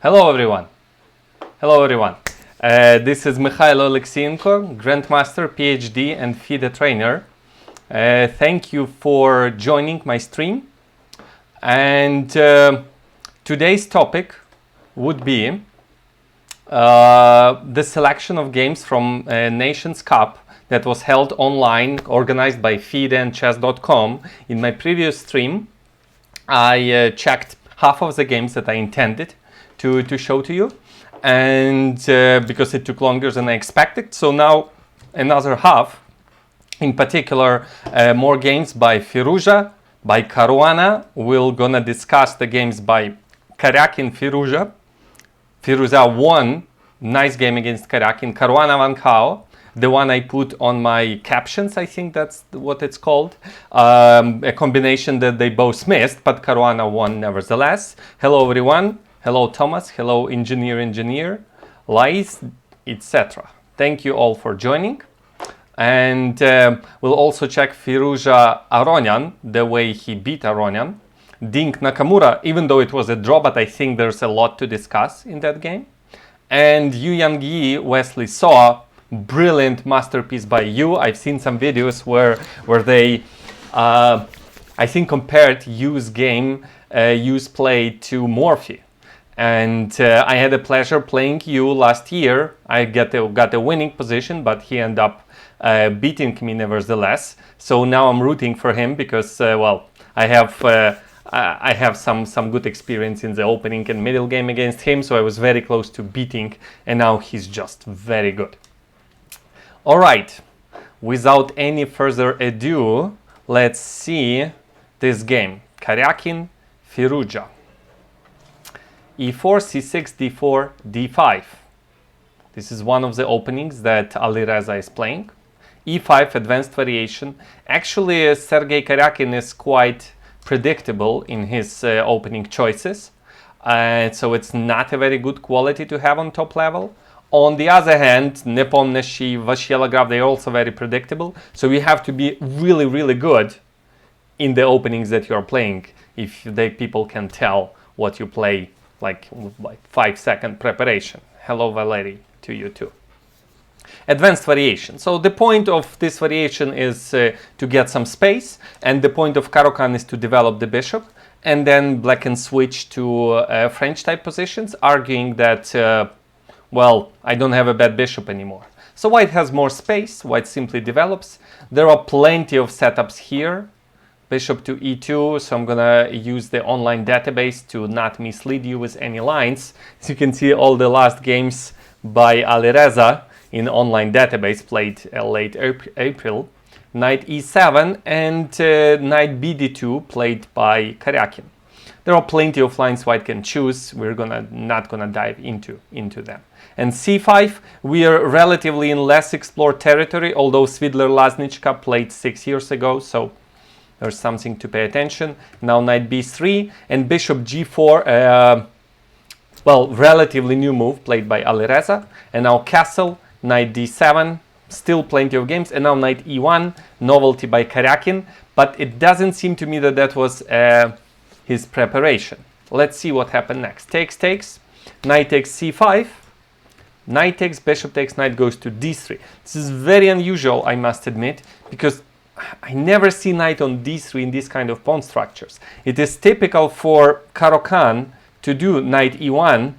Hello everyone. Hello everyone. This is PhD Oleksiyenko, grandmaster, PhD and FIDE Trainer. Thank you for joining my stream. And today's topic would be the selection of games from Nations Cup that was held online, organized by FIDE and chess.com. In my previous stream, I checked half of the games that I intended to show to you, and because it took longer than I expected, so now another half, in particular more games by Firouzja, by Caruana. We're gonna discuss the games by Karyakin, Firouzja. Firouzja won, nice game against Karyakin. Caruana won KO, the one I put on my captions, I think that's what it's called. A combination that they both missed, but Caruana won nevertheless. Hello everyone. Hello Thomas. Hello engineer, Lais, etc. Thank you all for joining. And we'll also check Firouzja Aronian, the way he beat Aronian. Dink Nakamura, even though it was a draw, but I think there's a lot to discuss in that game. And Yangyi, Wesley So, brilliant masterpiece by you. I've seen some videos where they, I think, compared Yu's game, Yu's play to Morphy. And I had the pleasure playing Yu last year. I got a winning position, but he ended up beating me nevertheless. So now I'm rooting for him because, well, I have some good experience in the opening and middle game against him. So I was very close to beating, and now he's just very good. All right, without any further ado, let's see this game. Karyakin, Firouzja. E4, C6, D4, D5. This is one of the openings that Alireza is playing. E5, advanced variation. Actually, Sergei Karyakin is quite predictable in his opening choices. So it's not a very good quality to have on top level. On the other hand, Nepomniachtchi, Vachier-Lagrave, they're also very predictable. So you have to be really, really good in the openings that you're playing if people can tell what you play like 5-second preparation. Hello Valery, to you too. Advanced variation. So the point of this variation is to get some space, and the point of Karyakin is to develop the bishop, and then black can switch to French type positions, arguing that, well, I don't have a bad bishop anymore. So white has more space, white simply develops. There are plenty of setups here. Bishop to e2, so I'm gonna use the online database to not mislead you with any lines. As you can see, all the last games by Alireza in online database played late April. Knight e7 and knight bd2 played by Karyakin. There are plenty of lines white can choose. We're not gonna dive into them. And c5, we are relatively in less explored territory, although Svidler-Laznichka played 6 years ago, so there's something to pay attention. Now knight b3 and bishop g4, well, relatively new move played by Alireza. And now castle, knight d7, still plenty of games. And now knight e1, novelty by Karyakin. But it doesn't seem to me that that was his preparation. Let's see what happened next. Takes, knight takes c5, knight takes, bishop takes, knight goes to d3. This is very unusual, I must admit, because I never see knight on d3 in these kind of pawn structures. It is typical for Karyakin to do knight e1,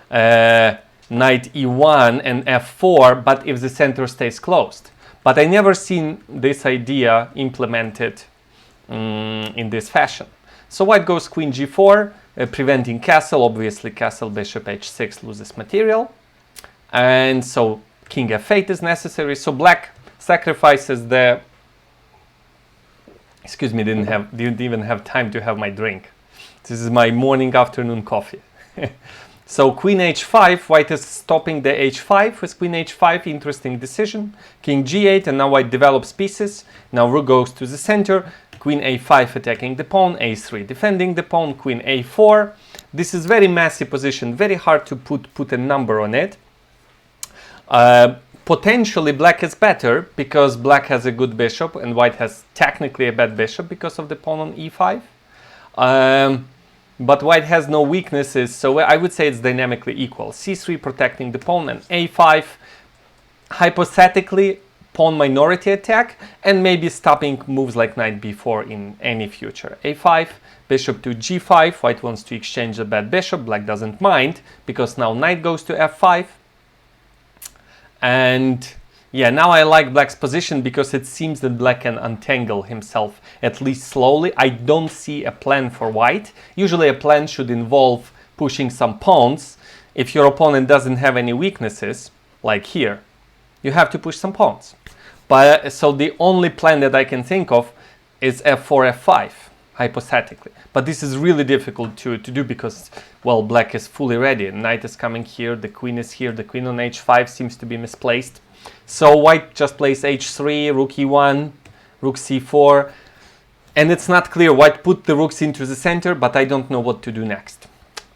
and f4, but if the center stays closed. But I never seen this idea implemented in this fashion. So white goes queen g4, preventing castle. Obviously castle, bishop h6 loses material. And so king f8 is necessary. So black sacrifices the, excuse me, didn't even have time to have my drink. This is my morning afternoon coffee. So queen h5, white is stopping the h5 with queen h5, interesting decision. King g8, and now white develops pieces. Now rook goes to the center, queen a5 attacking the pawn, a3 defending the pawn, queen a4. This is very messy position, very hard to put a number on it. Potentially black is better because black has a good bishop and white has technically a bad bishop because of the pawn on e5. but white has no weaknesses, so I would say it's dynamically equal. c3 protecting the pawn, and a5 hypothetically pawn minority attack, and maybe stopping moves like knight b4 in any future. a5, bishop to g5, white wants to exchange the bad bishop, black doesn't mind, because now knight goes to f5. And yeah, now I like black's position because it seems that black can untangle himself, at least slowly. I don't see a plan for white. Usually a plan should involve pushing some pawns. If your opponent doesn't have any weaknesses, like here, you have to push some pawns. But so the only plan that I can think of is f4, f5, hypothetically. But this is really difficult to do because, well, black is fully ready. Knight is coming here, the queen is here, the queen on h5 seems to be misplaced. So white just plays h3, rook e1, rook c4, and it's not clear. White put the rooks into the center, but I don't know what to do next.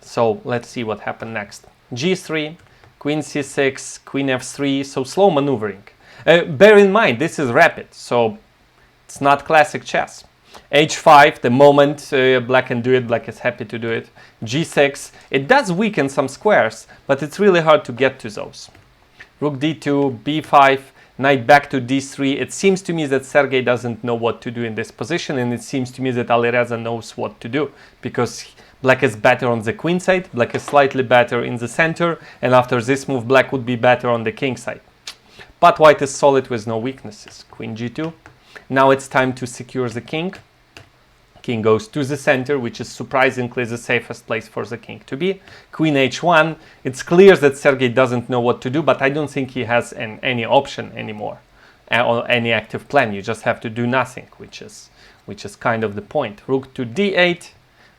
So let's see what happened next. g3, queen c6, queen f3, so slow maneuvering. Bear in mind, this is rapid, so it's not classic chess. h5, the moment black can do it, black is happy to do it. g6, it does weaken some squares, but it's really hard to get to those. Rook d2, b5, knight back to d3. It seems to me that Sergei doesn't know what to do in this position, and it seems to me that Alireza knows what to do, because black is better on the queen side, black is slightly better in the center, and after this move black would be better on the king side. But white is solid with no weaknesses. Queen g2. Now it's time to secure the king. King goes to the center, which is surprisingly the safest place for the king to be. Queen h1. It's clear that Sergei doesn't know what to do, but I don't think he has any option anymore, or any active plan. You just have to do nothing, which is kind of the point. Rook to d8,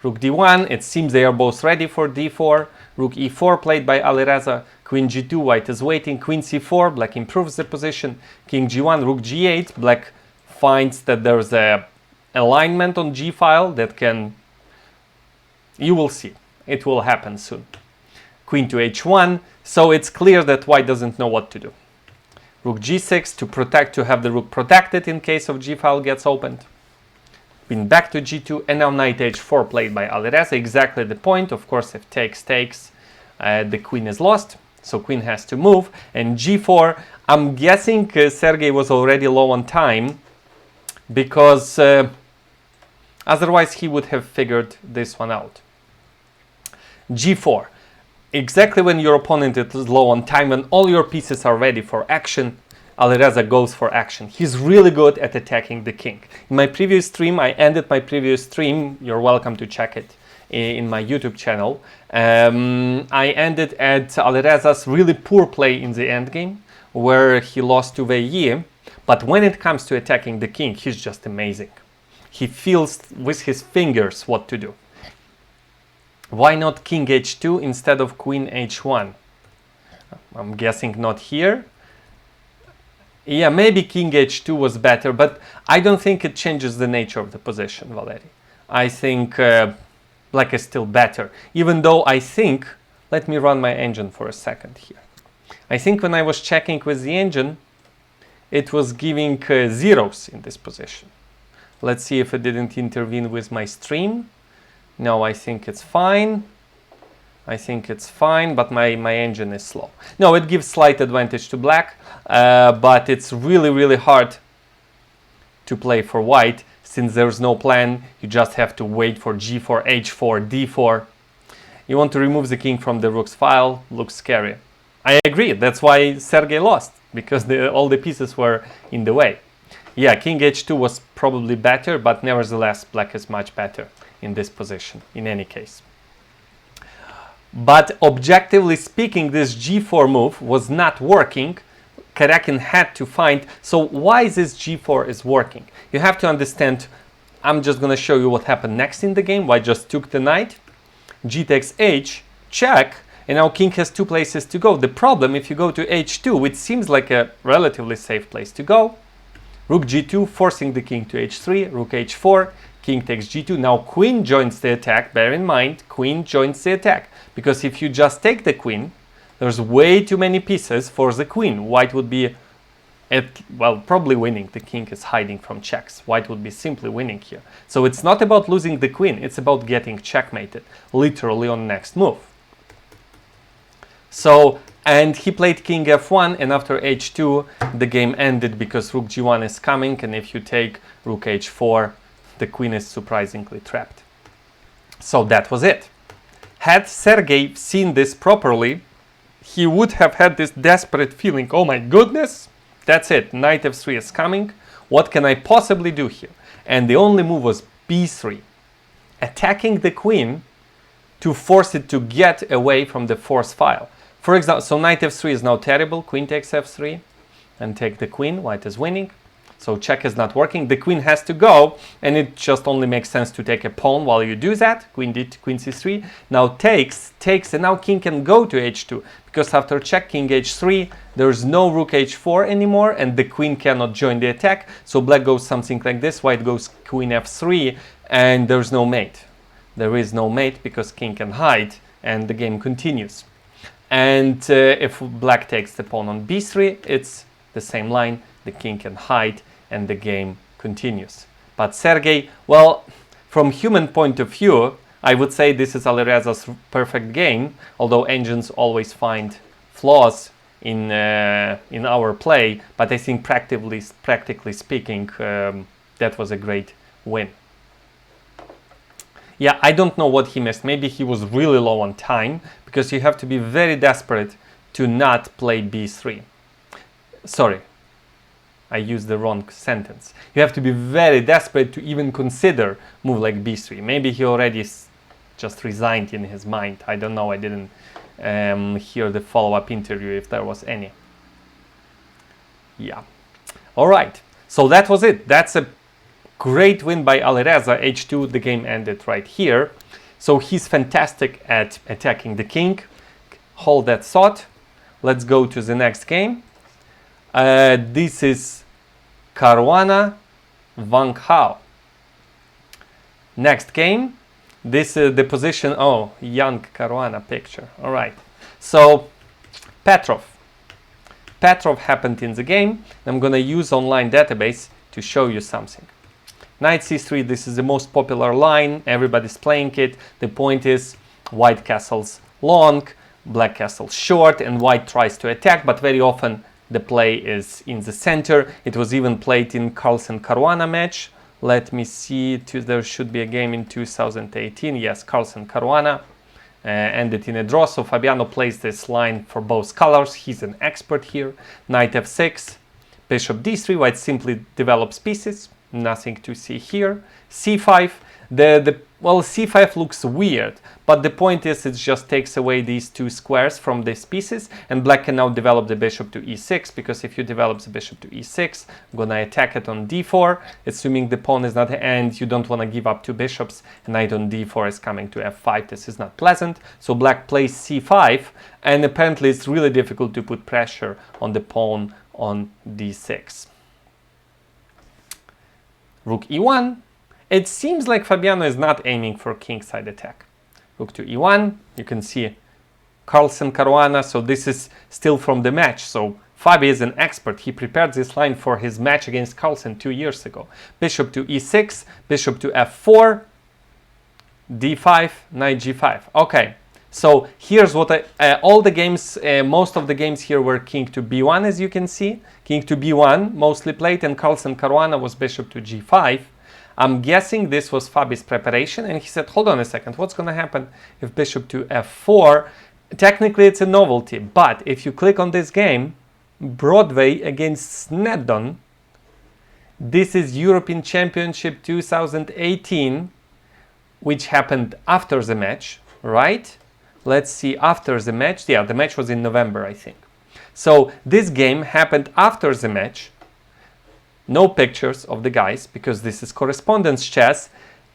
rook d1. It seems they are both ready for d4. Rook e4 played by Alireza. Queen g2, white is waiting. Queen c4, black improves the position. King g1, rook g8. Black finds that there's a alignment on g file that can, you will see, it will happen soon. Queen to h1, so it's clear that white doesn't know what to do. Rook g6 to have the rook protected in case of g file gets opened. Queen back to g2, and now knight h4 played by Alireza. Exactly the point. Of course, if takes, the queen is lost, so queen has to move. And g4, I'm guessing Sergei was already low on time, because otherwise he would have figured this one out. g4. Exactly when your opponent is low on time, when all your pieces are ready for action, Alireza goes for action. He's really good at attacking the king. In my previous stream, I ended my previous stream, you're welcome to check it in my YouTube channel. I ended at Alireza's really poor play in the endgame, where he lost to Yangyi. But when it comes to attacking the king, he's just amazing. He feels with his fingers what to do. Why not king h2 instead of queen h1? I'm guessing not here. Yeah, maybe king h2 was better, but I don't think it changes the nature of the position, Valery. I think black is still better, even though I think, let me run my engine for a second here. I think when I was checking with the engine, it was giving zeros in this position. Let's see if it didn't intervene with my stream. No, I think it's fine. I think it's fine, but my engine is slow. No, it gives slight advantage to black, but it's really, really hard to play for white. Since there's no plan, you just have to wait for g4, h4, d4. You want to remove the king from the rook's file, looks scary. I agree, that's why Sergei lost, because all the pieces were in the way. Yeah, king h2 was probably better, but nevertheless, black is much better in this position, in any case. But objectively speaking, this g4 move was not working. Karyakin had to find, so why this g4 is working? You have to understand, I'm just going to show you what happened next in the game. White just took the knight, g takes h, check, and now king has two places to go. The problem, if you go to h2, which seems like a relatively safe place to go, rook g2, forcing the king to h3, rook h4, king takes g2. Now queen joins the attack. Bear in mind, queen joins the attack, because if you just take the queen, there's way too many pieces for the queen. White would be Well, probably winning. The king is hiding from checks. White would be simply winning here. So it's not about losing the queen, it's about getting checkmated, literally on next move. So, and he played king f1, and after h2, the game ended because rook g1 is coming, and if you take rook h4, the queen is surprisingly trapped. So that was it. Had Sergey seen this properly, he would have had this desperate feeling, oh my goodness, that's it, knight f3 is coming, what can I possibly do here? And the only move was b3, attacking the queen to force it to get away from the force file. For example, so knight f3 is now terrible, queen takes f3, and take the queen, white is winning. So check is not working, the queen has to go, and it just only makes sense to take a pawn while you do that. Queen c3, now takes, and now king can go to h2, because after check, king h3, there's no rook h4 anymore, and the queen cannot join the attack, so black goes something like this, white goes queen f3, and there's no mate. There is no mate, because king can hide, and the game continues. And if black takes the pawn on b3, it's the same line, the king can hide, and the game continues. But Sergey, well, from human point of view, I would say this is Alireza's perfect game, although engines always find flaws in our play, but I think practically speaking, that was a great win. Yeah, I don't know what he missed. Maybe he was really low on time, because you have to be very desperate to not play b3. Sorry, I used the wrong sentence. You have to be very desperate to even consider move like b3. Maybe he already just resigned in his mind. I don't know. I didn't hear the follow-up interview if there was any. Yeah. All right. So that was it. That's a great win by Alireza. h2, the game ended right here. So he's fantastic at attacking the king. Hold that thought. Let's go to the next game. This is Caruana Wang Hao. Next game. This is the position. Oh, young Caruana picture. All right. So Petrov happened in the game. I'm going to use online database to show you something. Knight c3. This is the most popular line. Everybody's playing it. The point is white castles long, black castles short, and white tries to attack, but very often the play is in the center. It was even played in Carlsen-Caruana match. Let me see, there should be a game in 2018. Yes, Carlsen-Caruana ended in a draw. So Fabiano plays this line for both colors. He's an expert here. Knight f6, bishop d3. White simply develops pieces. Nothing to see here. c5. Well, c5 looks weird, but the point is it just takes away these two squares from these pieces, and black can now develop the bishop to e6, because if you develop the bishop to e6, I'm gonna attack it on d4, assuming the pawn is not, and you don't want to give up two bishops, and knight on d4 is coming to f5. This is not pleasant, so black plays c5, and apparently it's really difficult to put pressure on the pawn on d6. Rook e1. It seems like Fabiano is not aiming for kingside attack. Rook to e1, you can see Carlsen-Caruana, so this is still from the match. So Fabi is an expert. He prepared this line for his match against Carlsen 2 years ago. Bishop to e6, bishop to f4, d5, knight g5. Okay, so here's what all the games, most of the games here were king to b1, as you can see. King to b1 mostly played, and Carlsen-Caruana was bishop to g5. I'm guessing this was Fabi's preparation, and he said, hold on a second, what's going to happen if bishop to f4? Technically, it's a novelty, but if you click on this game, Broadway against Snedon, this is European Championship 2018, which happened after the match, right? Let's see, after the match. Yeah, the match was in November, I think. So this game happened after the match. No pictures of the guys, because this is correspondence chess.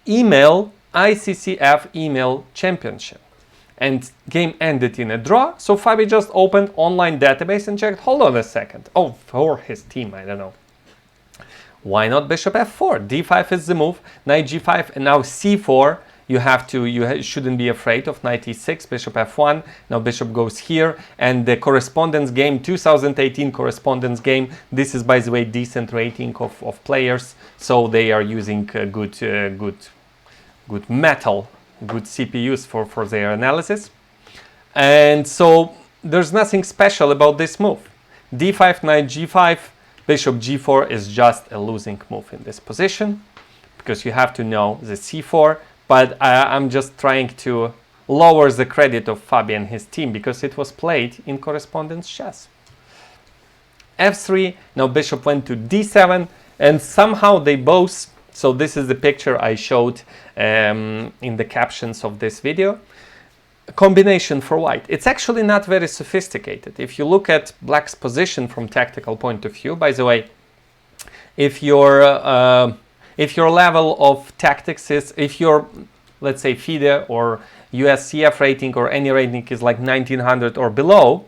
Email, ICCF email championship. And game ended in a draw, so Fabi just opened online database and checked, hold on a second. Oh, for his team, I don't know. Why not bishop f4? d5 is the move, knight g5, and now c4. shouldn't be afraid of knight e6, bishop f1. Now bishop goes here, and the correspondence game, 2018 correspondence game, this is, by the way, decent rating of players, so they are using good metal, good CPUs for their analysis. And so there's nothing special about this move. d5, knight g5, bishop g4 is just a losing move in this position, because you have to know the c4, but I'm just trying to lower the credit of Fabi and his team, because it was played in correspondence chess. f3, now bishop went to d7, and somehow they both, so this is the picture I showed in the captions of this video, combination for white. It's actually not very sophisticated. If you look at black's position from tactical point of view, by the way, if your level of tactics is, if your, let's say, FIDE or USCF rating or any rating is like 1900 or below,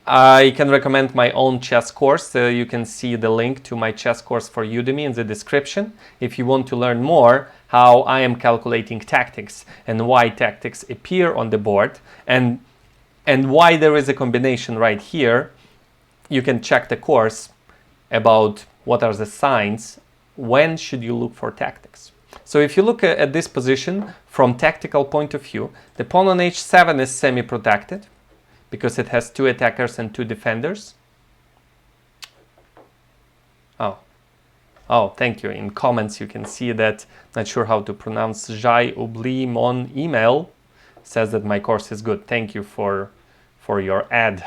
I can recommend my own chess course. You can see the link to my chess course for Udemy in the description if you want to learn more how I am calculating tactics and why tactics appear on the board, and why there is a combination right here. You can check the course about what are the signs, when should you look for tactics. So if you look at this position from tactical point of view, the pawn on h7 is semi-protected because it has 2 attackers and 2 defenders. Oh, thank you. In comments you can see that, not sure how to pronounce, Jai Oubli Mon email says that my course is good. Thank you for your ad.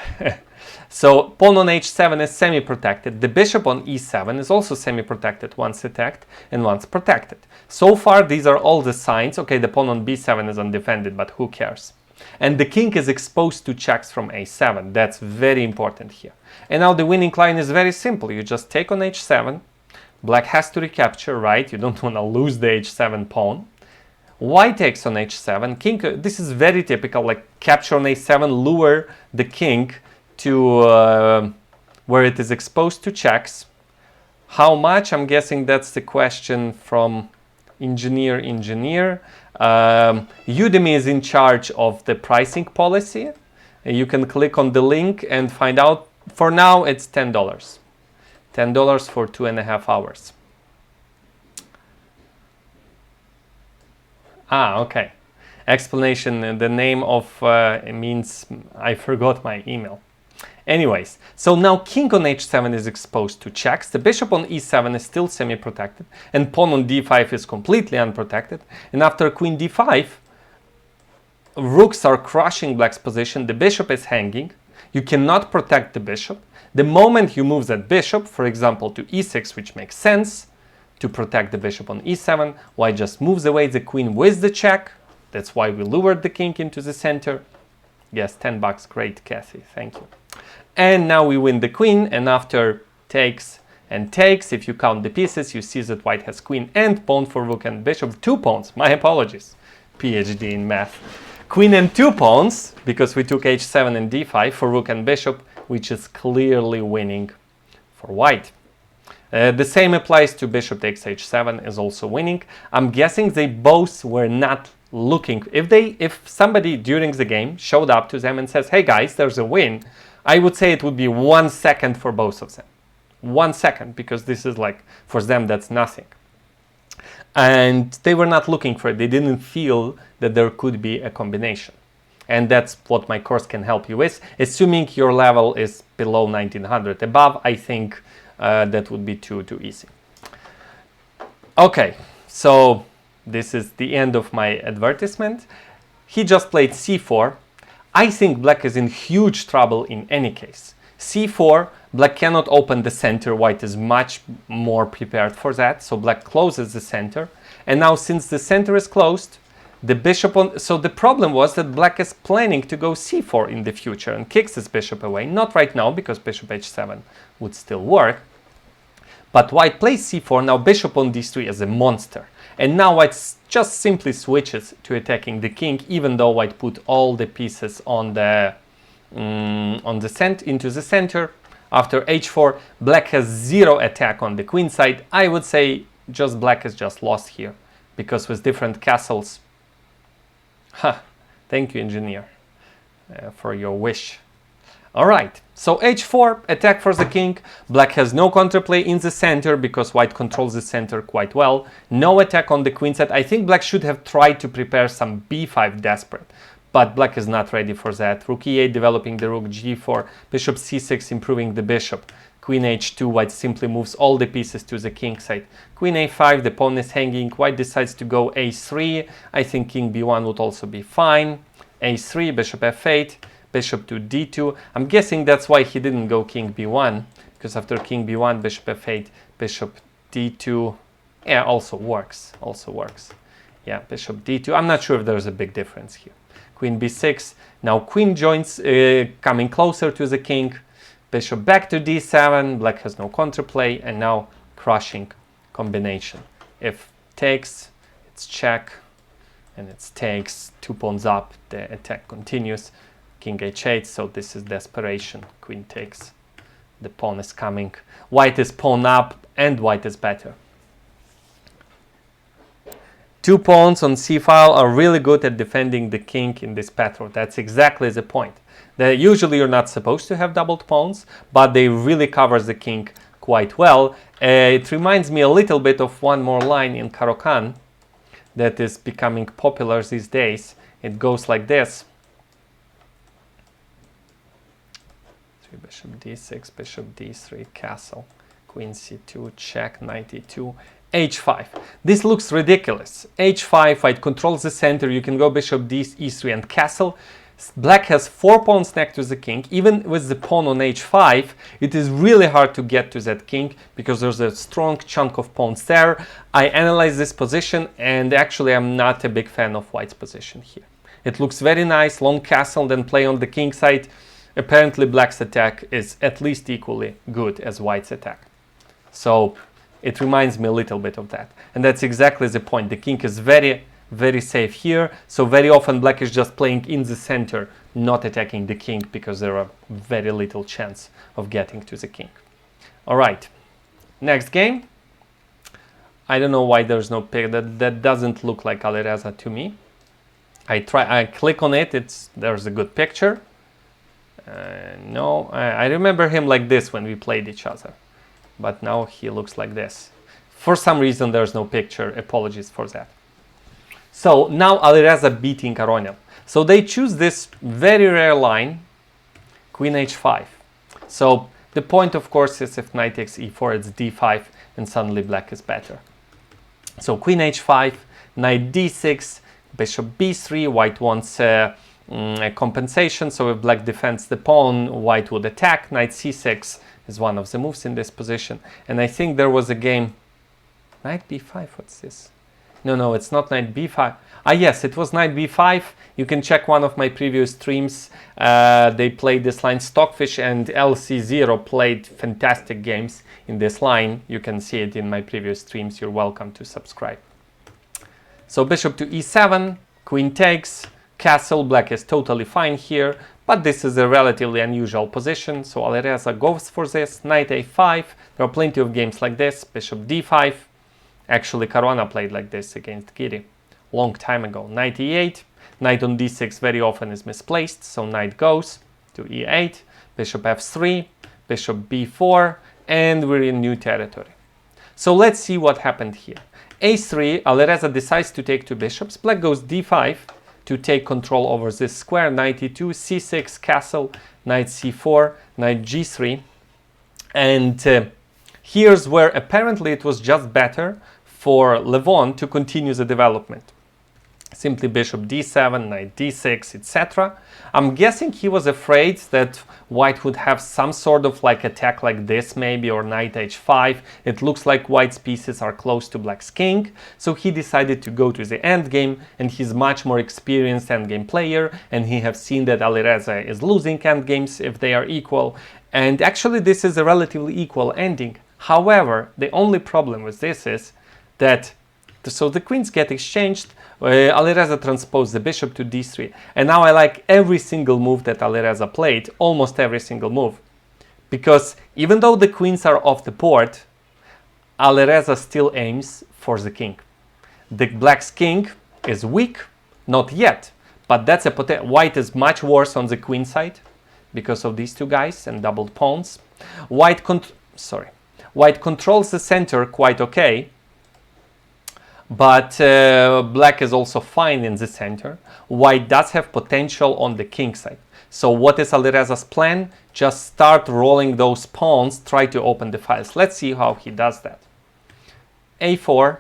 So pawn on h7 is semi-protected. The bishop on e7 is also semi-protected, once attacked and once protected. So far these are all the signs. Okay, the pawn on b7 is undefended, but who cares? And the king is exposed to checks from a7. That's very important here. And now the winning line is very simple. You just take on h7. Black has to recapture, right? You don't want to lose the h7 pawn. White takes on h7. King, this is very typical, like capture on a7, lure the king to where it is exposed to checks. How much? I'm guessing that's the question from Engineer. Udemy is in charge of the pricing policy. You can click on the link and find out. For now, it's $10. $10 for 2.5 hours. Okay. Explanation, the name of it means I forgot my email. Anyways, so now king on h7 is exposed to checks, the bishop on e7 is still semi-protected, and pawn on d5 is completely unprotected, and after queen d5, rooks are crushing black's position, the bishop is hanging, you cannot protect the bishop. The moment you move that bishop, for example, to e6, which makes sense, to protect the bishop on e7, white just moves away the queen with the check. That's why we lured the king into the center. Yes, $10, great, Kathy, thank you. And now we win the queen, and after takes and takes, if you count the pieces, you see that white has queen and pawn for rook and bishop. 2 pawns, my apologies, PhD in math. Queen and 2 pawns, because we took h7 and d5 for rook and bishop, which is clearly winning for white. The same applies to bishop takes h7, is also winning. I'm guessing they both were not looking. If somebody during the game showed up to them and says, hey guys, there's a win, I would say it would be 1 second for both of them. 1 second, because this is like, for them, that's nothing. And they were not looking for it. They didn't feel that there could be a combination. And that's what my course can help you with. Assuming your level is below 1900. Above, I think that would be too easy. Okay, so this is the end of my advertisement. He just played c4. I think black is in huge trouble in any case. c4, black cannot open the center. White is much more prepared for that. So black closes the center. And now since the center is closed, the bishop on... So the problem was that black is planning to go c4 in the future and kicks his bishop away. Not right now, because bishop h7 would still work. But white plays c4. Now bishop on d3 is a monster. And now white just simply switches to attacking the king, even though white put all the pieces on the into the center. After h4, black has 0 attack on the queen side. I would say just black is just lost here. because with different castles. Thank you, engineer, for your wish. Alright, so h4, attack for the king. Black has no counterplay in the center because white controls the center quite well. No attack on the queen side. I think black should have tried to prepare some b5 desperate, but black is not ready for that. Rook e8 developing the rook, g4, bishop c6 improving the bishop. Queen h2, white simply moves all the pieces to the king side. Queen a5, the pawn is hanging. White decides to go a3. I think king b1 would also be fine. a3, bishop f8. Bishop to d2. I'm guessing that's why he didn't go king b1, because after king b1, bishop f8, bishop d2, yeah, also works. Yeah, bishop d2. I'm not sure if there's a big difference here. Queen b6. Now queen joins, coming closer to the king. Bishop back to d7. Black has no counterplay, and now crushing combination. If takes, it's check, and it takes 2 pawns up. The attack continues. King h8, so this is desperation. Queen takes. The pawn is coming. White is pawn up, and white is better. 2 pawns on c-file are really good at defending the king in this pattern. That's exactly the point. Usually you're not supposed to have doubled pawns, but they really cover the king quite well. It reminds me a little bit of one more line in Karyakin that is becoming popular these days. It goes like this. Bishop d6, bishop d3, castle, queen c2, check, knight e2, h5. This looks ridiculous. h5, white controls the center. You can go bishop d e3 and castle. Black has 4 pawns next to the king. Even with the pawn on h5, it is really hard to get to that king because there's a strong chunk of pawns there. I analyzed this position, and actually I'm not a big fan of white's position here. It looks very nice, long castle, then play on the king side. Apparently black's attack is at least equally good as white's attack. So it reminds me a little bit of that. And that's exactly the point. The king is very, very safe here. So very often black is just playing in the center, not attacking the king, because there are very little chance of getting to the king. All right, next game. I don't know why there's no pic. That doesn't look like Alireza to me. I click on it. There's a good picture. No, I remember him like this when we played each other, but now he looks like this. For some reason there's no picture. Apologies for that. So now Alireza beating Aronian. So they choose this very rare line, queen h5. So the point, of course, is if knight takes e4, it's d5, and suddenly black is better. So queen h5, knight d6, bishop b3. White wants a compensation, so if black defends the pawn, white would attack. Knight c6 is one of the moves in this position. And I think there was a game, knight b5, what's this? No, it's not knight b5. Ah, yes, it was knight b5. You can check one of my previous streams. They played this line. Stockfish and LC0 played fantastic games in this line. You can see it in my previous streams. You're welcome to subscribe. So bishop to e7, queen takes, castle. Black is totally fine here, but this is a relatively unusual position, so Alireza goes for this. Knight a5. There are plenty of games like this. Bishop d5. Actually, Caruana played like this against Giri long time ago. Knight e8. Knight on d6 very often is misplaced, so knight goes to e8. Bishop f3. Bishop b4, and we're in new territory. So let's see what happened here. a3. Alireza decides to take 2 bishops. Black goes d5 to take control over this square. Knight e2, c6, castle, knight c4, knight g3. And here's where apparently it was just better for Levon to continue the development. Simply bishop d7, knight d6, etc. I'm guessing he was afraid that white would have some sort of like attack like this maybe, or knight h5. It looks like white's pieces are close to black's king, so he decided to go to the endgame, and he's much more experienced endgame player, and he have seen that Alireza is losing endgames if they are equal, and actually this is a relatively equal ending. However, the only problem with this is that so the queens get exchanged, Alireza transposed the bishop to d3, and now I like every single move that Alireza played, almost every single move, because even though the queens are off the board, Alireza still aims for the king. The black's king is weak, not yet, but that's a white is much worse on the queen side because of these two guys and doubled pawns. White controls the center quite okay, but black is also fine in the center. White does have potential on the king side. So what is Alireza's plan? Just start rolling those pawns, try to open the files. Let's see how he does that. A4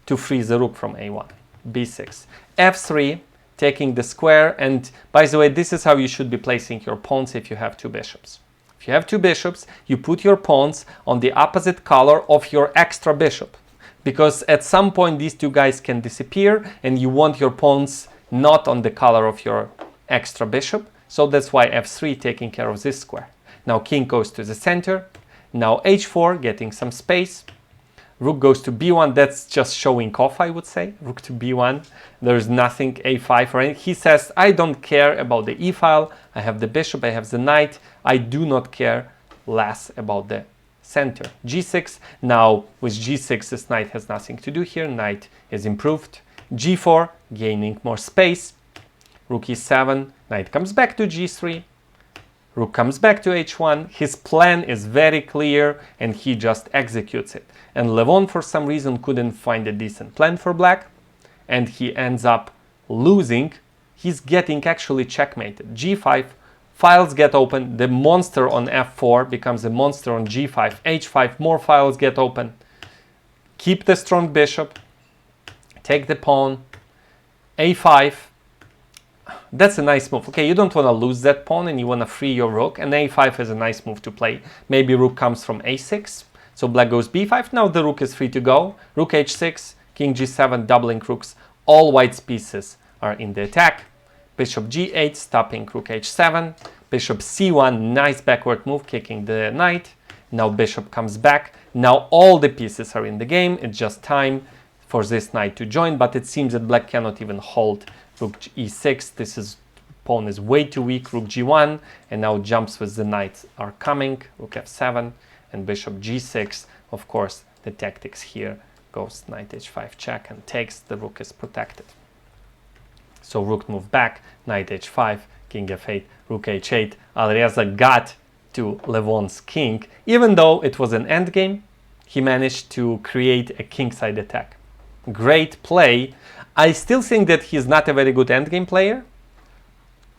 to free the rook from A1. B6. F3, taking the square. And by the way, this is how you should be placing your pawns if you have two bishops. If you have two bishops, you put your pawns on the opposite color of your extra bishop. Because at some point these two guys can disappear and you want your pawns not on the color of your extra bishop. So that's why F3 taking care of this square. Now king goes to the center. Now H4 getting some space. Rook goes to B1. That's just showing off, I would say. Rook to B1. There's nothing A5 or anything. He says, I don't care about the E file. I have the bishop, I have the knight. I do not care less about the center. G6. Now with G6 this knight has nothing to do here. Knight is improved. G4 gaining more space. Rook E7. Knight comes back to G3. Rook comes back to H1. His plan is very clear and he just executes it. And Levon for some reason couldn't find a decent plan for black and he ends up losing. He's getting actually checkmated. G5, files get open. The monster on F4 becomes a monster on G5. H5, more files get open. Keep the strong bishop. Take the pawn. A5. That's a nice move. Okay, you don't want to lose that pawn and you want to free your rook. And A5 is a nice move to play. Maybe rook comes from A6. So black goes B5. Now the rook is free to go. Rook H6, king G7, doubling rooks. All white's pieces are in the attack. Bishop G8, stopping rook H7. Bishop C1, nice backward move, kicking the knight. Now bishop comes back. Now all the pieces are in the game. It's just time for this knight to join. But it seems that black cannot even hold rook E6. Pawn is way too weak. Rook G1. And now jumps with the knights are coming. Rook F7. And bishop G6, of course, the tactics here goes knight H5 check and takes, the rook is protected. So rook move back, knight H5, king F8, rook H8. Alireza got to Levon's king. Even though it was an endgame, he managed to create a kingside attack. Great play. I still think that he's not a very good endgame player,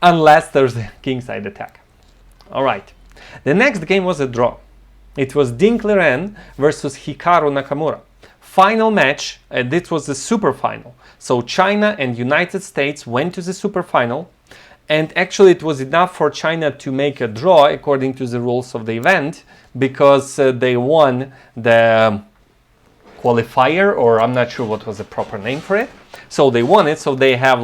unless there's a kingside attack. All right. The next game was a draw. It was Liren versus Hikaru Nakamura. Final match, this was the super final. So China and United States went to the super final, and actually it was enough for China to make a draw according to the rules of the event, because they won the qualifier, or I'm not sure what was the proper name for it. So they won it. So they have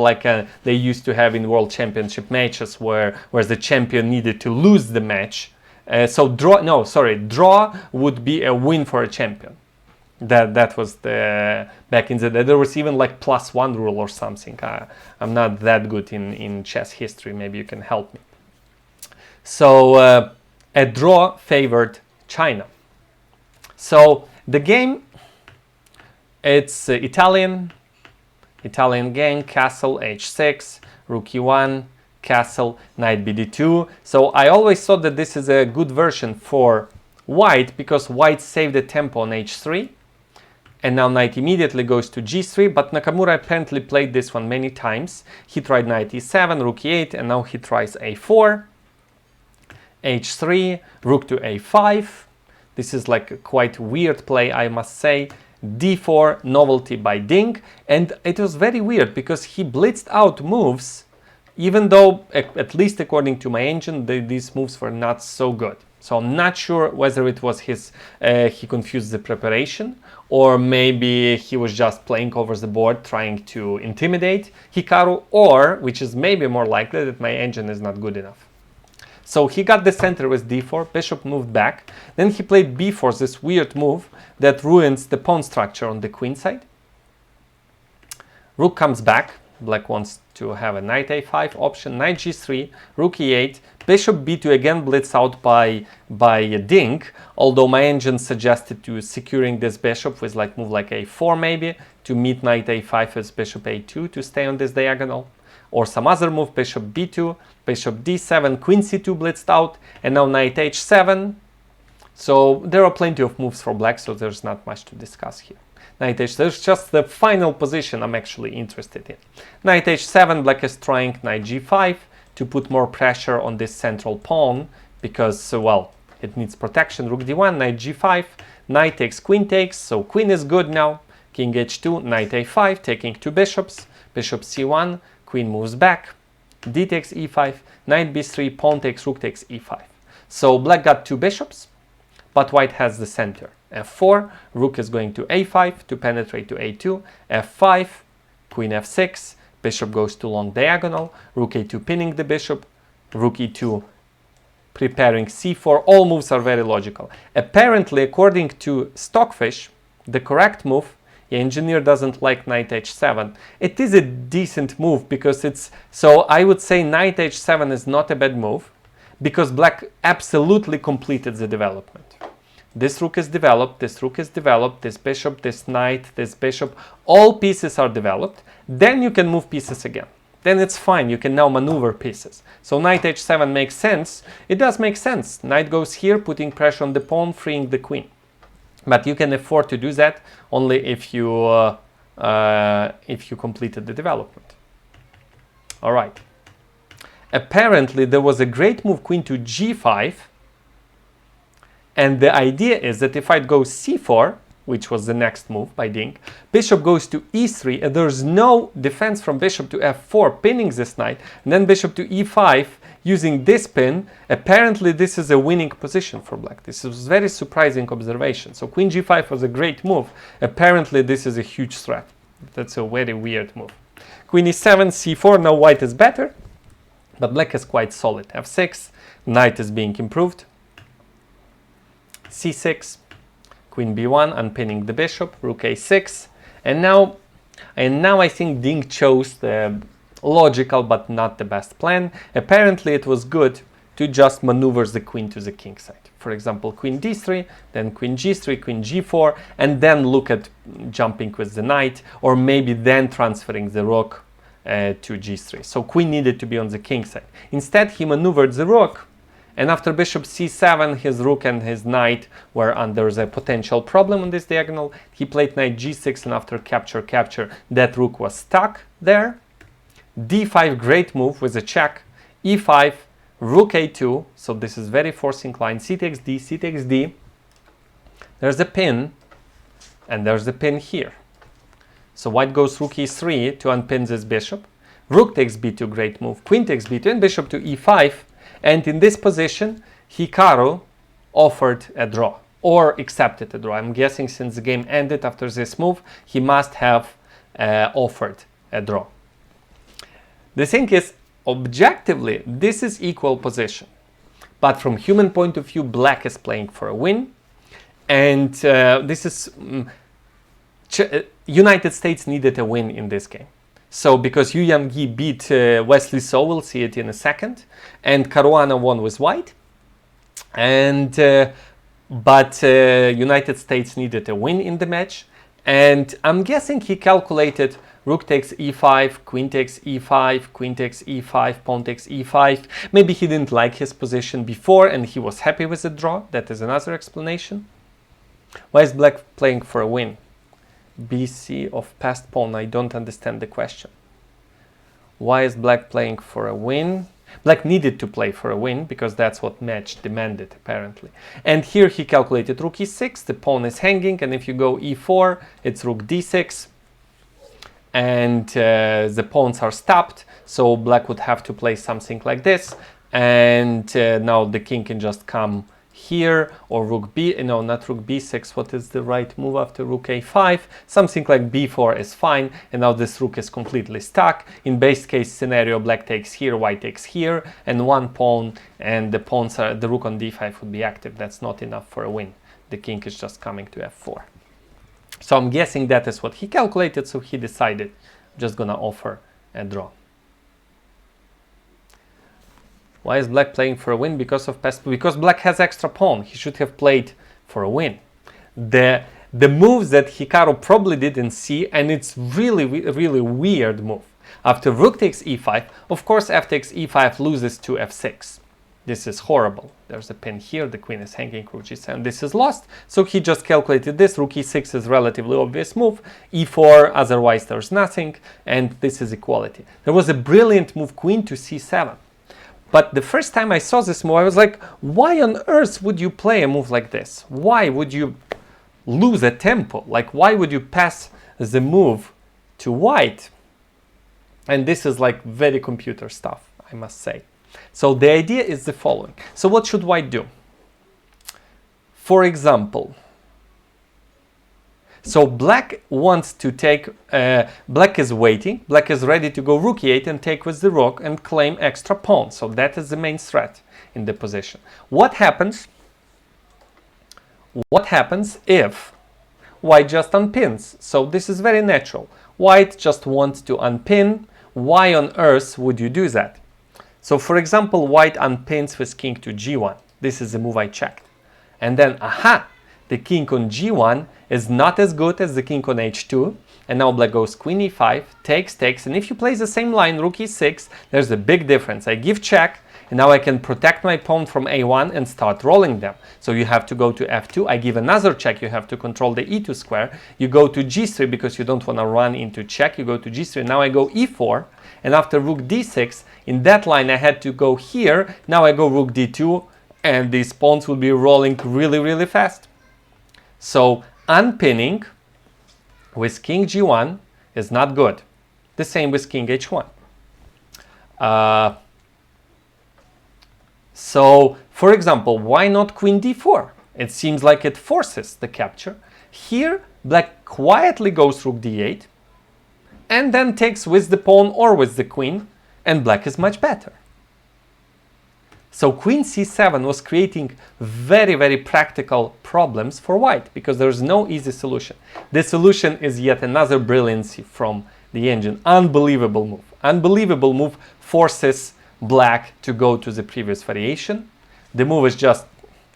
they used to have in World Championship matches where the champion needed to lose the match. Draw would be a win for a champion. That was the back in the day. There was even like +1 rule or something. I'm not that good in chess history. Maybe you can help me. So a draw favored China. So the game, it's Italian game, castle H6, rook E1, castle, knight BD2. So I always thought that this is a good version for white, because white saved the tempo on H3. And now knight immediately goes to G3, but Nakamura apparently played this one many times. He tried knight E7, rook E8, and now he tries A4, H3, rook to A5. This is like a quite weird play, I must say. D4, novelty by Ding. And it was very weird because he blitzed out moves, even though, at least according to my engine, these moves were not so good. So I'm not sure whether it was he confused the preparation, or maybe he was just playing over the board trying to intimidate Hikaru, or, which is maybe more likely, that my engine is not good enough. So he got the center with D4, bishop moved back, then he played B4, this weird move that ruins the pawn structure on the queen side. Rook comes back, Black wants to have a knight a5 option, knight g3, rook e8, bishop b2 again blitzed out by Dink, although my engine suggested to securing this bishop with like move like a4 maybe, to meet knight a5 with bishop a2 to stay on this diagonal, or some other move, bishop b2, bishop d7, queen c2 blitzed out, and now knight h7. So there are plenty of moves for black, so there's not much to discuss here. Knight h, there's just the final position I'm actually interested in. Knight h7, black is trying knight g5 to put more pressure on this central pawn because, well, it needs protection. Rook d1, knight g5, knight takes, so queen is good now. King h2, knight a5, taking two bishops, bishop c1, queen moves back, d takes e5, knight b3, pawn takes, rook takes e5. So black got two bishops, but white has the center. f4, rook is going to a5 to penetrate to a2, f5, queen f6, bishop goes to long diagonal, rook a2 pinning the bishop, rook e2 preparing c4. All moves are very logical. Apparently, according to Stockfish, the correct move, the engineer doesn't like knight h7. It is a decent move because it's, so I would say knight h7 is not a bad move because black absolutely completed the development. This rook is developed, this rook is developed, this bishop, this knight, this bishop, all pieces are developed. Then you can move pieces again. Then it's fine, you can now maneuver pieces. So knight h7 makes sense. It does make sense. Knight goes here, putting pressure on the pawn, freeing the queen. But you can afford to do that only if you completed the development. All right. Apparently, there was a great move, queen to g5. And the idea is that if I go c4, which was the next move by Dink, bishop goes to e3, and there's no defense from bishop to f4, pinning this knight, and then bishop to e5, using this pin. Apparently this is a winning position for black. This is a very surprising observation. So queen g5 was a great move. Apparently this is a huge threat. That's a very weird move. Queen e7, c4, now white is better, but black is quite solid. f6, knight is being improved. c6, queen b1, unpinning the bishop, rook a6, and now I think Dink chose the logical but not the best plan. Apparently it was good to just maneuver the queen to the king side. For example, queen d3, then queen g3, queen g4, and then look at jumping with the knight, or maybe then transferring the rook to g3. So queen needed to be on the king side. Instead, he maneuvered the rook, and after bishop c7, his rook and his knight were under the potential problem on this diagonal. He played knight g6, and after capture, that rook was stuck there. d5, great move with a check. e5, rook a2, so this is very forcing line. c takes d, c takes d. There's a pin, and there's a pin here. So white goes rook e3 to unpin this bishop. Rook takes b2, great move. Queen takes b2, and bishop to e5. And in this position, Hikaru offered a draw, or accepted a draw. I'm guessing since the game ended after this move, he must have offered a draw. The thing is, objectively, this is equal position. But from human point of view, black is playing for a win. And this is... United States needed a win in this game. So because Yangyi beat Wesley So, we'll see it in a second, and Caruana won with white, and but United States needed a win in the match, and I'm guessing he calculated rook takes e5, queen takes e5, queen takes e5, pawn takes e5. Maybe he didn't like his position before and he was happy with the draw. That is another explanation. Why is black playing for a win? BC of passed pawn. I don't understand the question. Why is black playing for a win? Black needed to play for a win because that's what match demanded, apparently. And here he calculated rook e6, the pawn is hanging, and if you go e4, it's rook d6, and the pawns are stopped, so black would have to play something like this, and now the king can just come here, or rook b, no, not rook b6, what is the right move after rook a5? Something like b4 is fine, and now this rook is completely stuck. In base case scenario, black takes here, white takes here, and one pawn, and the pawns are, the rook on d5 would be active. That's not enough for a win. The king is just coming to f4. So I'm guessing that is what he calculated, so he decided, I'm just gonna offer a draw. Why is black playing for a win? Because black has extra pawn. He should have played for a win. The moves that Hikaru probably didn't see, and it's really weird move. After rook takes e5, of course f takes e5 loses to f6. This is horrible. There's a pin here, the queen is hanging, rook g7, this is lost. So he just calculated this, rook e6 is relatively obvious move, e4, otherwise there's nothing, and this is equality. There was a brilliant move, queen to c7. But the first time I saw this move, I was like, why on earth would you play a move like this? Why would you lose a tempo? Like, why would you pass the move to white? And this is like very computer stuff, I must say. So the idea is the following. So what should white do? For example, so black wants to take, black is waiting, black is ready to go rook e8 and take with the rook and claim extra pawn. So that is the main threat in the position. What happens if white just unpins? So this is very natural. White just wants to unpin. Why on earth would you do that? So for example, white unpins with king to g1. This is the move I checked. And then, aha, the king on g1 is not as good as the king on h2. And now black goes queen e5, takes, and if you play the same line, rook e6, there's a big difference. I give check, and now I can protect my pawn from a1 and start rolling them. So you have to go to f2, I give another check, you have to control the e2 square. You go to g3 because you don't want to run into check, you go to g3, now I go e4, and after rook d6, in that line I had to go here, now I go rook d2, and these pawns will be rolling really fast. So unpinning with king g1 is not good. The same with king h1. So, for example, why not queen d4? It seems like it forces the capture. Here, black quietly goes rook d8 and then takes with the pawn or with the queen, and black is much better. So queen c7 was creating very practical problems for white because there's no easy solution. The solution is yet another brilliancy from the engine. Unbelievable move. Unbelievable move forces black to go to the previous variation. The move is just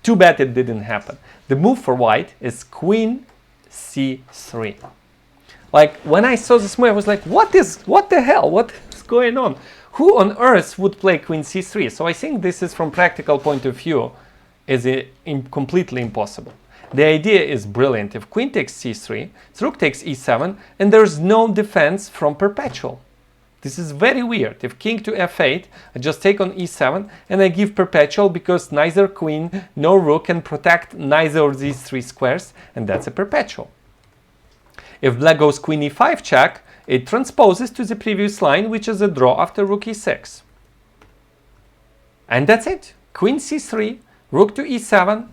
too bad it didn't happen. The move for white is queen c3. Like when I saw this move, I was like, what the hell? What is going on? Who on earth would play queen c3? So I think this is, from practical point of view, is completely impossible. The idea is brilliant. If queen takes c3, rook takes e7, and there's no defense from perpetual. This is very weird. If king to f8, I just take on e7, and I give perpetual because neither queen nor rook can protect neither of these three squares, and that's a perpetual. If black goes queen e5 check, it transposes to the previous line, which is a draw after rook e6. And that's it. Queen c3, rook to e7,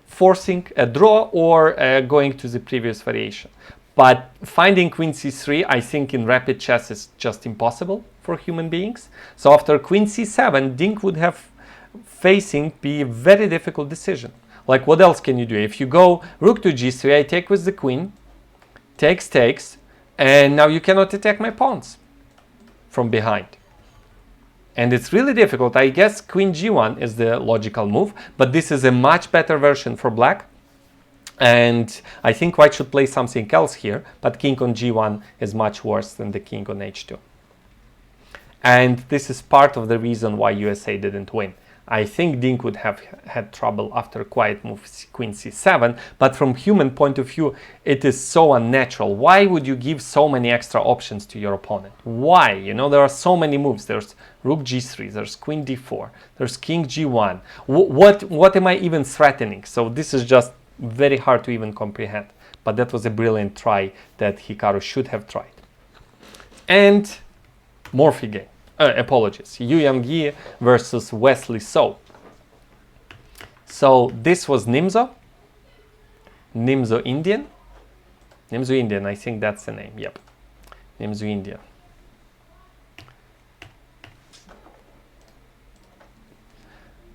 forcing a draw or going to the previous variation. But finding queen c3, I think in rapid chess is just impossible for human beings. So after queen c7, Dink would have facing be a very difficult decision. Like, what else can you do? If you go rook to g3, I take with the queen, takes, and now you cannot attack my pawns from behind. And it's really difficult. I guess queen g1 is the logical move, but this is a much better version for black. And I think white should play something else here, but king on g1 is much worse than the king on h2. And this is part of the reason why USA didn't win. I think Dink would have had trouble after quiet move queen c7, but from human point of view, it is so unnatural. Why would you give so many extra options to your opponent? Why? You know, there are so many moves. There's rook g3, there's queen d4, there's king g1. What am I even threatening? So this is just very hard to even comprehend. But that was a brilliant try that Hikaru should have tried. And Morphy game. Apologies. Yangyi versus Wesley So. So this was Nimzo. Nimzo Indian. Nimzo Indian, I think that's the name. Yep. Nimzo Indian.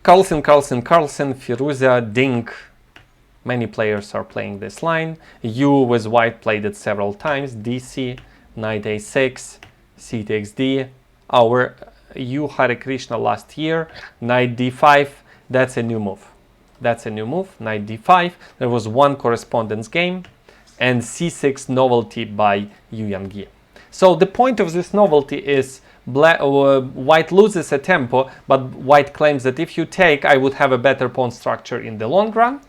Carlsen, Firouzja, Dink. Many players are playing this line. You with white played it several times. DC, knight a6, c takes d. Our you Hare Krishna last year, knight d5, that's a new move. That's a new move, knight d5. There was one correspondence game, and c6 novelty by Yangyi. So the point of this novelty is white loses a tempo, but white claims that if you take, I would have a better pawn structure in the long run.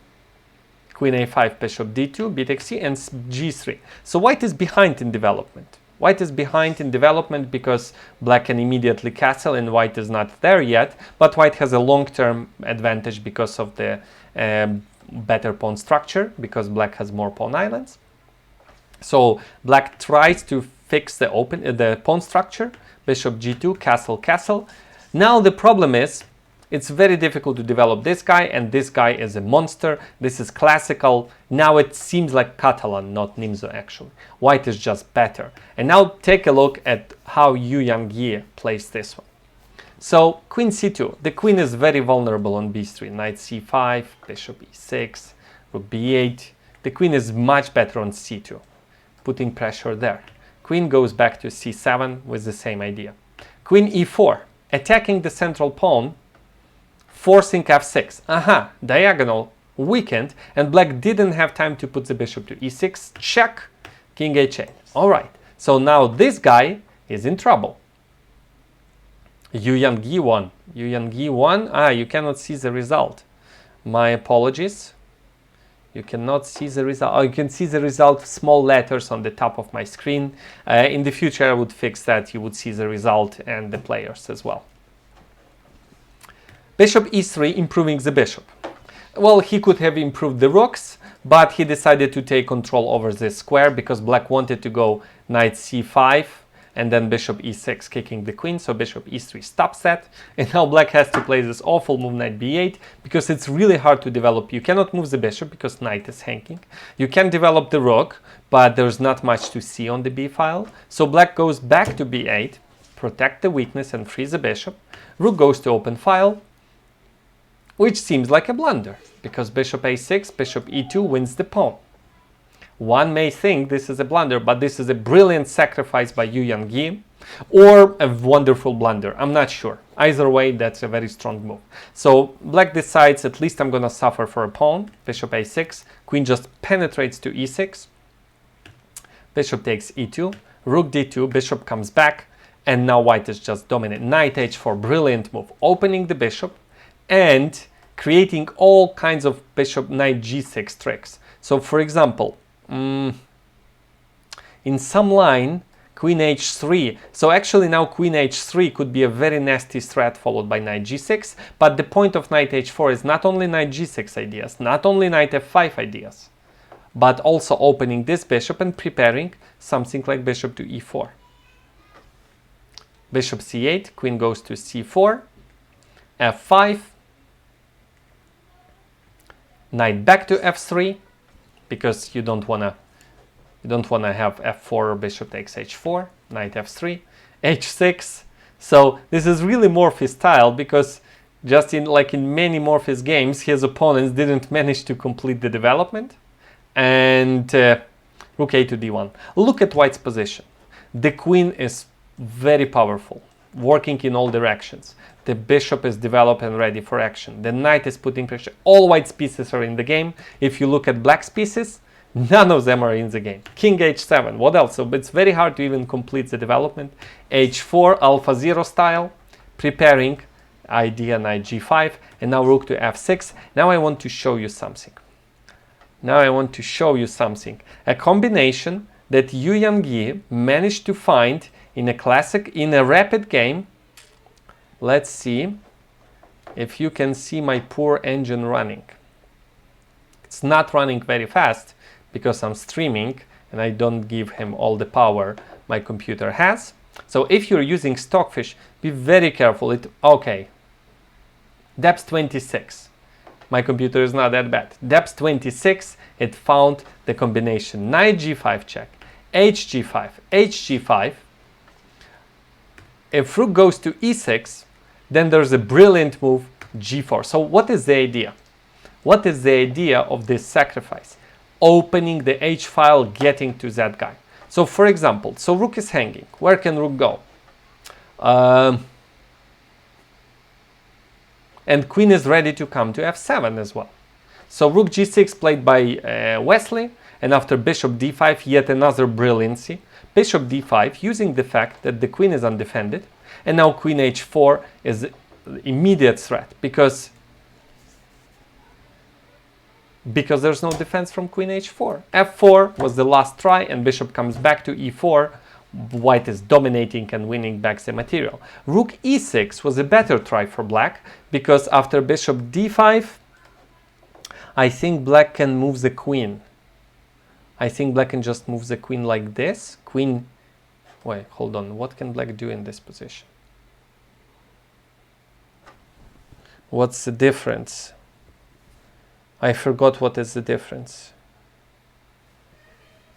Queen a5, bishop d2, b takes c, and g3. So white is behind in development. White is behind in development because black can immediately castle and white is not there yet, but white has a long-term advantage because of the better pawn structure, because black has more pawn islands. So black tries to fix the pawn structure, bishop g2, castle, castle. Now the problem is, it's very difficult to develop this guy, and this guy is a monster. This is classical. Now it seems like Catalan, not Nimzo actually. White is just better. And now take a look at how Yangyi plays this one. So queen c2. The queen is very vulnerable on b3. Knight c5, bishop e6, rook b8. The queen is much better on c2, putting pressure there. Queen goes back to c7 with the same idea. Queen e4, attacking the central pawn, forcing f6. Aha, diagonal weakened, and black didn't have time to put the bishop to e6. Check, king h8. All right, so now this guy is in trouble. Yangyi won. Yangyi won. Ah, you cannot see the result. My apologies. You cannot see the result. Oh, you can see the result, small letters on the top of my screen. In the future, I would fix that. You would see the result and the players as well. Bishop e3, improving the bishop. Well, he could have improved the rooks, but he decided to take control over this square because black wanted to go knight c5 and then bishop e6, kicking the queen, so bishop e3 stops that. And now black has to play this awful move, knight b8, because it's really hard to develop. You cannot move the bishop because knight is hanging. You can develop the rook, but there's not much to see on the b file. So black goes back to b8, protect the weakness and free the bishop. Rook goes to open file, which seems like a blunder, because bishop a6, bishop e2 wins the pawn. One may think this is a blunder, but this is a brilliant sacrifice by Yangyi, or a wonderful blunder. I'm not sure. Either way, that's a very strong move. So black decides, at least I'm gonna suffer for a pawn. Bishop a6, queen just penetrates to e6. Bishop takes e2, rook d2, bishop comes back, and now white is just dominant. Knight h4, brilliant move, opening the bishop and creating all kinds of bishop knight g6 tricks. So for example, in some line, queen h3. So actually now queen h3 could be a very nasty threat followed by knight g6. But the point of knight h4 is not only knight g6 ideas, not only knight f5 ideas, but also opening this bishop and preparing something like bishop to e4. Bishop c8, queen goes to c4, f5, knight back to f3, because you don't wanna have f4 or bishop takes h4, knight f3, h6. So this is really Morphy style, because just in many Morphy's games, his opponents didn't manage to complete the development. And rook a to d1. Look at white's position. The queen is very powerful, working in all directions. The bishop is developed and ready for action. The knight is putting pressure. All white's pieces are in the game. If you look at black's pieces, none of them are in the game. King h7, what else? So it's very hard to even complete the development. h4, alpha 0 style, preparing idea knight g5, and now rook to f6. Now I want to show you something. A combination that Yangyi managed to find in a rapid game. Let's see if you can see my poor engine running. It's not running very fast because I'm streaming and I don't give him all the power my computer has. So if you're using Stockfish, be very careful. Okay, depth 26. My computer is not that bad. Depth 26, it found the combination knight g5 check, hg5, hg5. If rook goes to e6, then there's a brilliant move, g4. So what is the idea? What is the idea of this sacrifice? Opening the h file, getting to that guy. So for example, so rook is hanging. Where can rook go? And queen is ready to come to f7 as well. So rook g6 played by Wesley, and after bishop d5, yet another brilliancy. Bishop d5, using the fact that the queen is undefended, and now queen h4 is immediate threat because there's no defense from queen h4. f4 was the last try, and bishop comes back to e4. White is dominating and winning back the material. Rook e6 was a better try for black because after bishop d5, I think black can move the queen. I think black can just move the queen like this. Queen, wait, hold on. What can black do in this position? What's the difference? I forgot what is the difference.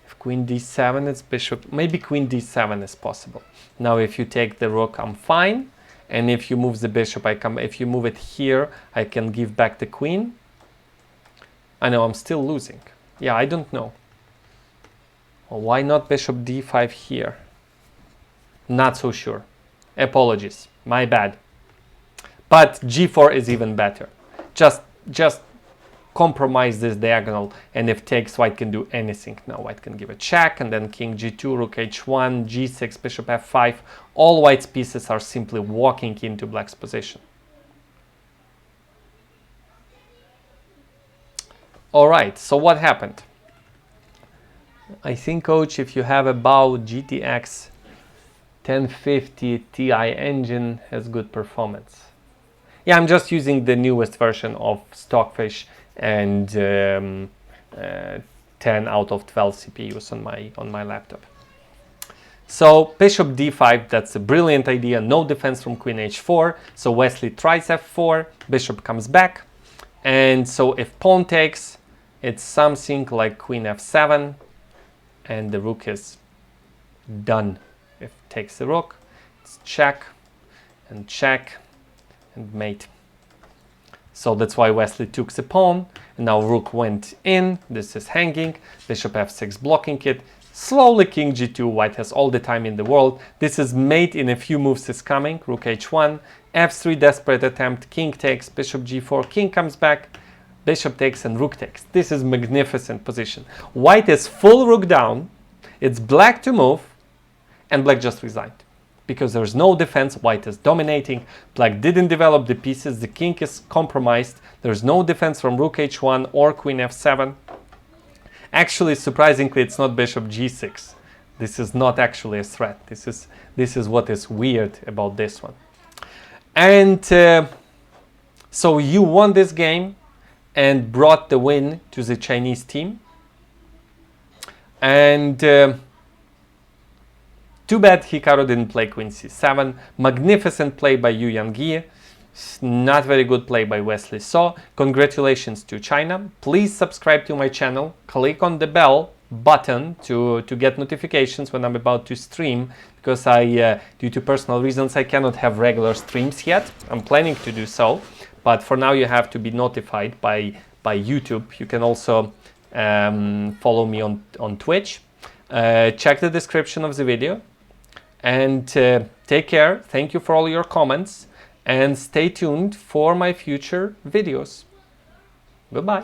If queen d7, it's bishop. Maybe queen d7 is possible. Now, if you take the rook, I'm fine. And if you move the bishop, if you move it here, I can give back the queen. I know I'm still losing. Yeah, I don't know. Well, why not bishop d5 here? Not so sure. Apologies. My bad. But g4 is even better. Just compromise this diagonal, and if takes, white can do anything. Now white can give a check, and then king g2, rook h1, g6, bishop f5. All white's pieces are simply walking into black's position. All right, so what happened? I think, coach, if you have a bow GTX 1050 Ti engine, has good performance. Yeah, I'm just using the newest version of Stockfish and 10 out of 12 CPUs on my laptop. So bishop d5, that's a brilliant idea. No defense from queen h4. So Wesley tries f4, bishop comes back, and so if pawn takes, it's something like queen f7, and the rook is done. If takes the rook, it's check and mate. So that's why Wesley took the pawn, and now rook went in. This is hanging, bishop f6 blocking it. Slowly king g2, white has all the time in the world. This is mate in a few moves is coming. Rook h1, f3 desperate attempt, king takes, bishop g4, king comes back, bishop takes, and rook takes. This is magnificent position. White is full rook down, it's black to move, and black just resigned. Because there's no defense, white is dominating, black didn't develop the pieces, the king is compromised, there's no defense from rook h1 or queen f7. Actually, surprisingly, it's not bishop g6. This is not actually a threat. This is what is weird about this one. And so you won this game and brought the win to the Chinese team. And too bad Hikaru didn't play queen c7. Magnificent play by Yangyi. Not very good play by Wesley So. Congratulations to China. Please subscribe to my channel. Click on the bell button to get notifications when I'm about to stream, because due to personal reasons, I cannot have regular streams yet. I'm planning to do so, but for now you have to be notified by YouTube. You can also follow me on Twitch. Check the description of the video, and take care. Thank you for all your comments, and stay tuned for my future videos. Goodbye.